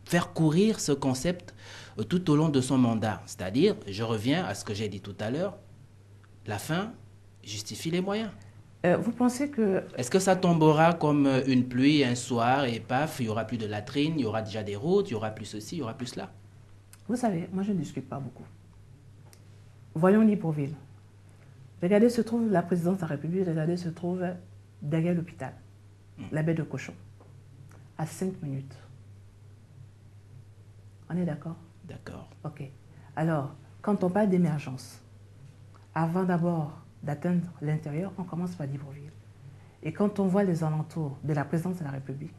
faire courir ce concept tout au long de son mandat. C'est-à-dire, je reviens à ce que j'ai dit tout à l'heure, la fin justifie les moyens. Vous pensez que... Est-ce que ça tombera comme une pluie un soir et paf, il n'y aura plus de latrines, il y aura déjà des routes, il y aura plus ceci, il y aura plus cela? Vous savez, moi je ne discute pas beaucoup. Voyons Libreville. Regardez, se trouve la présidence de la République, regardez, se trouve derrière l'hôpital, la baie de Cochon, à 5 minutes. On est d'accord? D'accord. Ok. Alors, quand on parle d'émergence, avant d'abord d'atteindre l'intérieur, on commence par Libreville. Et quand on voit les alentours de la présidence de la République,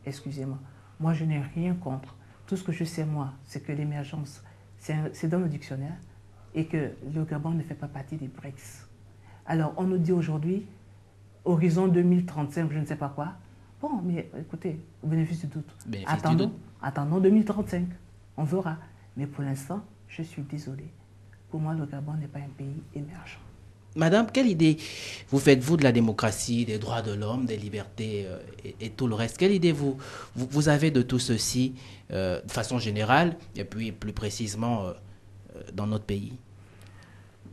excusez-moi, moi je n'ai rien contre. Tout ce que je sais, moi, c'est que l'émergence, c'est dans le dictionnaire et que le Gabon ne fait pas partie des BRICS. Alors, on nous dit aujourd'hui, horizon 2035, je ne sais pas quoi. Bon, mais écoutez, au bénéfice du doute, attendons 2035, on verra. Mais pour l'instant, je suis désolée. Pour moi, le Gabon n'est pas un pays émergent. Madame, quelle idée vous faites-vous de la démocratie, des droits de l'homme, des libertés et tout le reste? Quelle idée vous avez de tout ceci de façon générale et puis plus précisément dans notre pays?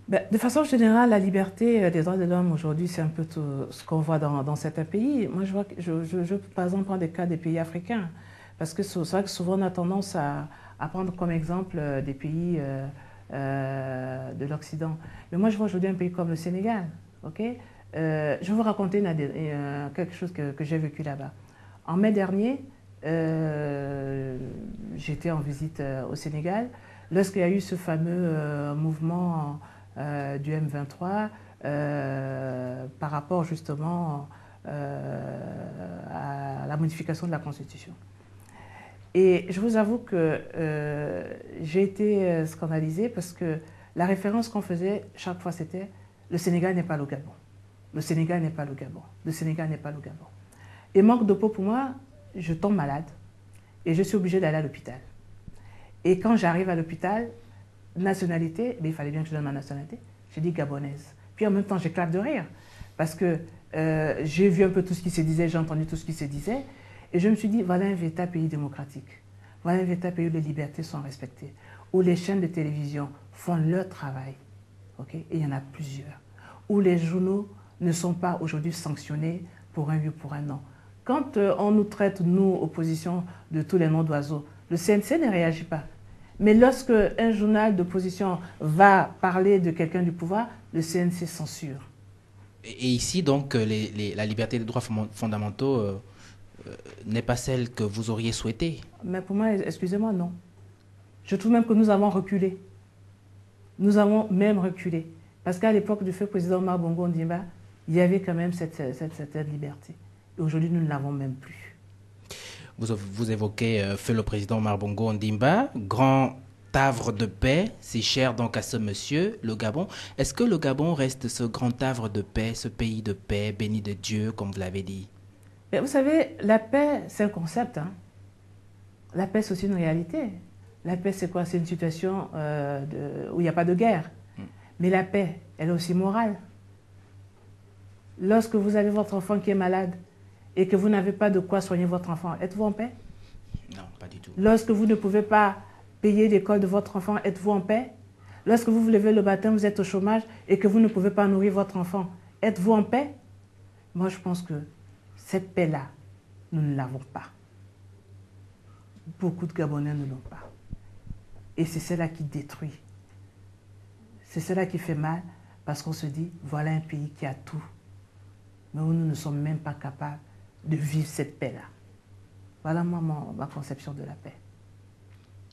Ben, de façon générale, la liberté des droits de l'homme aujourd'hui, c'est un peu tout ce qu'on voit dans certains pays. Moi, je vois que par exemple, prendre des cas des pays africains. Parce que c'est vrai que souvent, on a tendance à prendre comme exemple des pays de l'Occident. Mais moi, je vois aujourd'hui un pays comme le Sénégal. Okay? Je vais vous raconter quelque chose que j'ai vécu là-bas. En mai dernier, j'étais en visite au Sénégal. Lorsqu'il y a eu ce fameux mouvement du M23 par rapport justement à la modification de la Constitution. Et je vous avoue que j'ai été scandalisée parce que la référence qu'on faisait chaque fois c'était « le Sénégal n'est pas le Gabon ». Le Sénégal n'est pas le Gabon. Le Sénégal n'est pas le Gabon. Et manque de peau pour moi, je tombe malade et je suis obligée d'aller à l'hôpital. Et quand j'arrive à l'hôpital, nationalité, mais il fallait bien que je donne ma nationalité, j'ai dit gabonaise. Puis en même temps, j'éclate de rire parce que j'ai vu un peu tout ce qui se disait, j'ai entendu tout ce qui se disait. Et je me suis dit, voilà un véritable pays démocratique. Voilà un véritable pays où les libertés sont respectées, où les chaînes de télévision font leur travail. Okay? Et il y en a plusieurs. Où les journaux ne sont pas aujourd'hui sanctionnés pour un oui ou pour un non. Quand on nous traite, nous, opposition, de tous les noms d'oiseaux, le CNC ne réagit pas. Mais lorsque un journal d'opposition va parler de quelqu'un du pouvoir, le CNC censure. Et ici, donc, la liberté des droits fondamentaux n'est pas celle que vous auriez souhaitée. Mais pour moi, excusez-moi, non. Je trouve même que nous avons reculé. Nous avons même reculé. Parce qu'à l'époque du feu président Omar Bongo Ondimba, il y avait quand même cette liberté. Et aujourd'hui, nous ne l'avons même plus. Vous évoquez feu le président Omar Bongo Ondimba, grand havre de paix, si cher donc à ce monsieur, le Gabon. Est-ce que le Gabon reste ce grand havre de paix, ce pays de paix, béni de Dieu, comme vous l'avez dit? Mais vous savez, la paix, c'est un concept. Hein. La paix, c'est aussi une réalité. La paix, c'est quoi? C'est une situation où il n'y a pas de guerre. Mais la paix, elle est aussi morale. Lorsque vous avez votre enfant qui est malade et que vous n'avez pas de quoi soigner votre enfant, êtes-vous en paix? Non, pas du tout. Lorsque vous ne pouvez pas payer l'école de votre enfant, êtes-vous en paix? Lorsque vous vous levez le matin, vous êtes au chômage et que vous ne pouvez pas nourrir votre enfant, êtes-vous en paix? Moi, je pense que cette paix-là, nous ne l'avons pas. Beaucoup de Gabonais ne l'ont pas. Et c'est celle-là qui détruit. C'est celle-là qui fait mal parce qu'on se dit, voilà un pays qui a tout. Mais où nous ne sommes même pas capables de vivre cette paix-là. Voilà ma conception de la paix.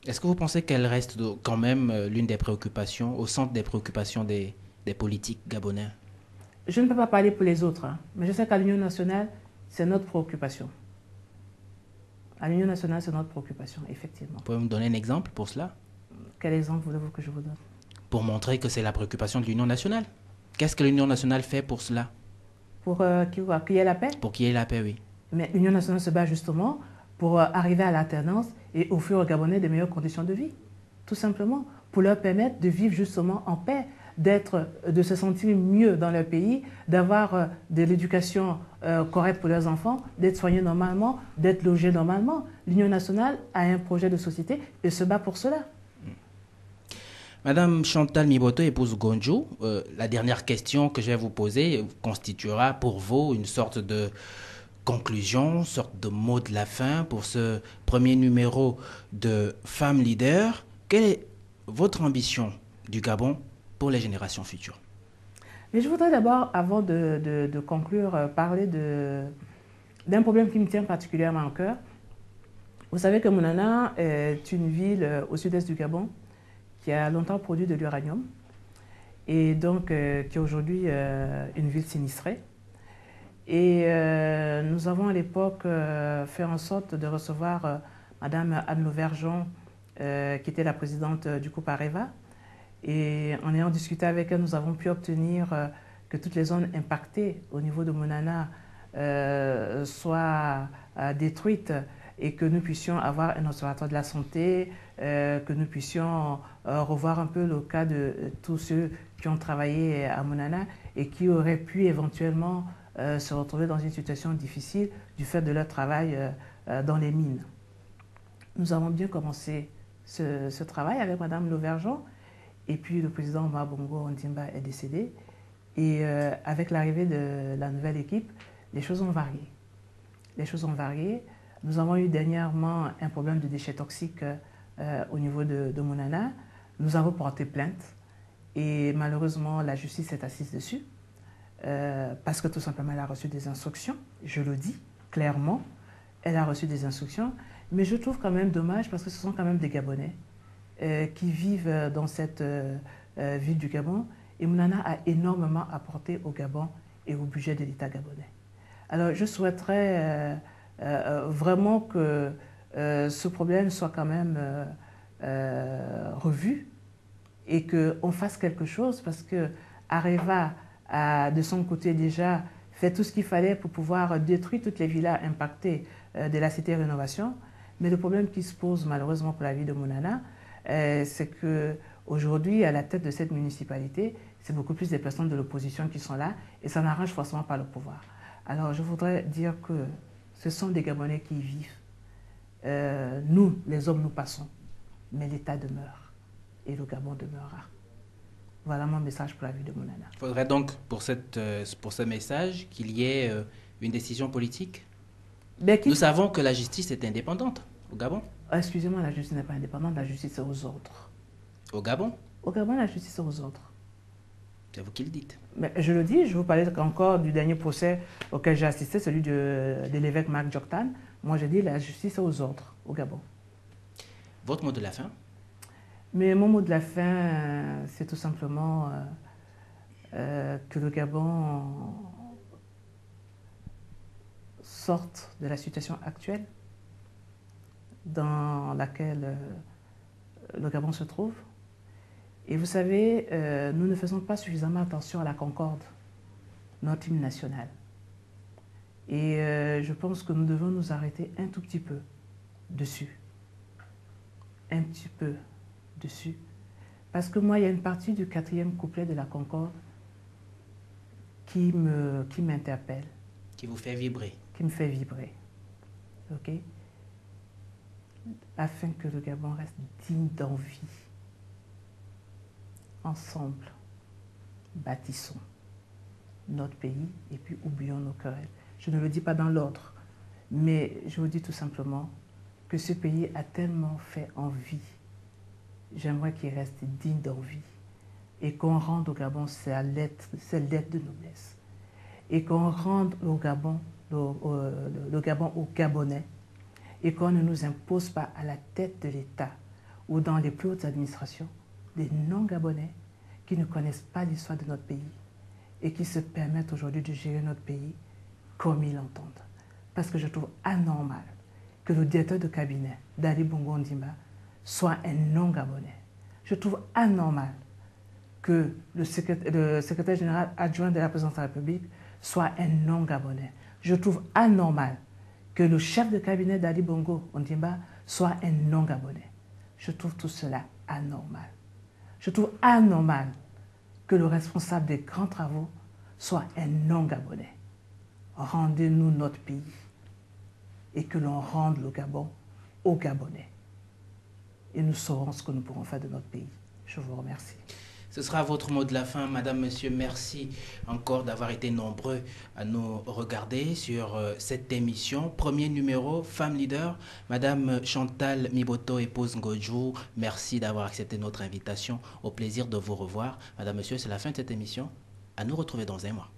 Est-ce que vous pensez qu'elle reste quand même l'une des préoccupations, au centre des préoccupations des politiques gabonais? Je ne peux pas parler pour les autres, hein, mais je sais qu'à l'Union nationale, c'est notre préoccupation. À l'Union nationale, c'est notre préoccupation, effectivement. Vous pouvez me donner un exemple pour cela? Quel exemple voulez-vous que je vous donne? Pour montrer que c'est la préoccupation de l'Union nationale. Qu'est-ce que l'Union nationale fait pour cela? Pour qu'il y ait la paix? Pour qu'il y ait la paix, oui. Mais l'Union nationale se bat justement pour arriver à l'alternance et offrir aux Gabonais de meilleures conditions de vie. Tout simplement, pour leur permettre de vivre justement en paix, de se sentir mieux dans leur pays, d'avoir de l'éducation correcte pour leurs enfants, d'être soignés normalement, d'être logés normalement. l'Union nationale a un projet de société et se bat pour cela. Madame Chantal Miboto, épouse Gonjo, la dernière question que je vais vous poser constituera pour vous une sorte de conclusion, une sorte de mot de la fin pour ce premier numéro de Femmes Leaders. Quelle est votre ambition du Gabon pour les générations futures? Mais je voudrais d'abord, avant de conclure, parler d'un problème qui me tient particulièrement à cœur. Vous savez que Mounana est une ville au sud-est du Gabon qui a longtemps produit de l'uranium et donc qui est aujourd'hui une ville sinistrée. Et nous avons à l'époque fait en sorte de recevoir Madame Anne Lauvergeon, qui était la présidente du groupe Areva. Et en ayant discuté avec elle, nous avons pu obtenir que toutes les zones impactées au niveau de Mounana soient détruites et que nous puissions avoir un observatoire de la santé, que nous puissions revoir un peu le cas de tous ceux qui ont travaillé à Mounana et qui auraient pu éventuellement se retrouver dans une situation difficile du fait de leur travail dans les mines. Nous avons bien commencé ce travail avec Madame Lauvergeon et puis le président Marbongo Ondimba est décédé et avec l'arrivée de la nouvelle équipe, les choses ont varié. Les choses ont varié. Nous avons eu dernièrement un problème de déchets toxiques au niveau de Mounana. Nous avons porté plainte et malheureusement la justice est assise dessus parce que tout simplement elle a reçu des instructions, je le dis clairement, elle a reçu des instructions, mais je trouve quand même dommage parce que ce sont quand même des Gabonais qui vivent dans cette ville du Gabon et Mounana a énormément apporté au Gabon et au budget de l'État gabonais. Alors je souhaiterais vraiment que ce problème soit quand même revu et qu'on fasse quelque chose parce que Areva a de son côté déjà fait tout ce qu'il fallait pour pouvoir détruire toutes les villas impactées de la cité rénovation. Mais le problème qui se pose malheureusement pour la ville de Mounana, c'est qu'aujourd'hui, à la tête de cette municipalité, c'est beaucoup plus des personnes de l'opposition qui sont là et ça n'arrange forcément pas le pouvoir. Alors je voudrais dire que ce sont des Gabonais qui y vivent. Nous, les hommes, nous passons, mais l'État demeure et le Gabon demeurera. Voilà mon message pour la ville de Mounana. Il faudrait donc, pour ce message, qu'il y ait une décision politique. Nous savons que la justice est indépendante au Gabon. Excusez-moi, la justice n'est pas indépendante, la justice est aux ordres. Au Gabon? Au Gabon, la justice est aux ordres. C'est vous qui le dites. Mais je le dis, je vous parlais encore du dernier procès auquel j'ai assisté, celui de l'évêque Marc Djoktan. Moi, je dis la justice est aux ordres au Gabon. Votre mot de la fin? Mais mon mot de la fin, c'est tout simplement que le Gabon sorte de la situation actuelle dans laquelle le Gabon se trouve. Et vous savez, nous ne faisons pas suffisamment attention à la concorde, notre hymne national. Et je pense que nous devons nous arrêter un tout petit peu dessus. Un petit peu dessus. Parce que moi, il y a une partie du 4e couplet de la concorde qui m'interpelle. Qui vous fait vibrer. Qui me fait vibrer. OK? Afin que le Gabon reste digne d'envie. Ensemble, bâtissons notre pays et puis oublions nos querelles. Je ne le dis pas dans l'ordre, mais je vous dis tout simplement que ce pays a tellement fait envie. J'aimerais qu'il reste digne d'envie et qu'on rende au Gabon ses lettres de noblesse et qu'on rende au Gabon, le Gabon aux Gabonais et qu'on ne nous impose pas à la tête de l'État ou dans les plus hautes administrations des non-Gabonais qui ne connaissent pas l'histoire de notre pays et qui se permettent aujourd'hui de gérer notre pays comme ils l'entendent. Parce que je trouve anormal que le directeur de cabinet d'Ali Bongo Ondimba soit un non-Gabonais. Je trouve anormal que le secrétaire général adjoint de la présidence de la République soit un non-Gabonais. Je trouve anormal que le chef de cabinet d'Ali Bongo Ondimba soit un non-Gabonais. Je trouve tout cela anormal. Je trouve anormal que le responsable des grands travaux soit un non-Gabonais. Rendez-nous notre pays et que l'on rende le Gabon aux Gabonais. Et nous saurons ce que nous pourrons faire de notre pays. Je vous remercie. Ce sera votre mot de la fin, madame, monsieur. Merci encore d'avoir été nombreux à nous regarder sur cette émission. Premier numéro, Femme Leader. Madame Chantal Miboto, épouse Ngodjou, merci d'avoir accepté notre invitation. Au plaisir de vous revoir. Madame, monsieur, c'est la fin de cette émission. À nous retrouver dans un mois.